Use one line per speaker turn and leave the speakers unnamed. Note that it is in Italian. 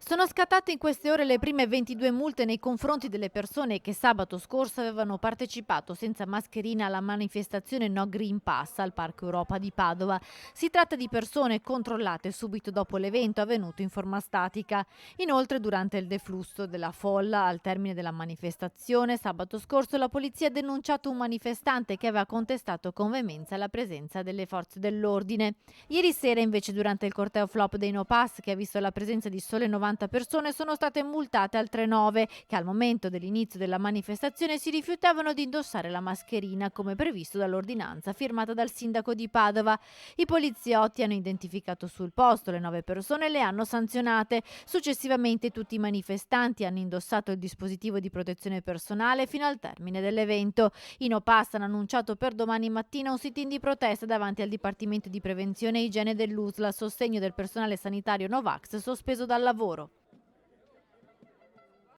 Sono scattate in queste ore le prime 22 multe nei confronti delle persone che sabato scorso avevano partecipato senza mascherina alla manifestazione No Green Pass al Parco Europa di Padova. Si tratta di persone controllate subito dopo l'evento avvenuto in forma statica. Inoltre, durante il deflusso della folla al termine della manifestazione, sabato scorso la polizia ha denunciato un manifestante che aveva contestato con veemenza la presenza delle forze dell'ordine. Ieri sera invece durante il corteo flop dei No Pass, che ha visto la presenza di sole 90 persone, sono state multate altre 9 che al momento dell'inizio della manifestazione si rifiutavano di indossare la mascherina come previsto dall'ordinanza firmata dal sindaco di Padova. I poliziotti hanno identificato sul posto le 9 persone e le hanno sanzionate. Successivamente tutti i manifestanti hanno indossato il dispositivo di protezione personale fino al termine dell'evento. I No Pass hanno annunciato per domani mattina un sit-in di protesta davanti al Dipartimento di Prevenzione e Igiene dell'USL a sostegno del personale sanitario Novax sospeso dal lavoro.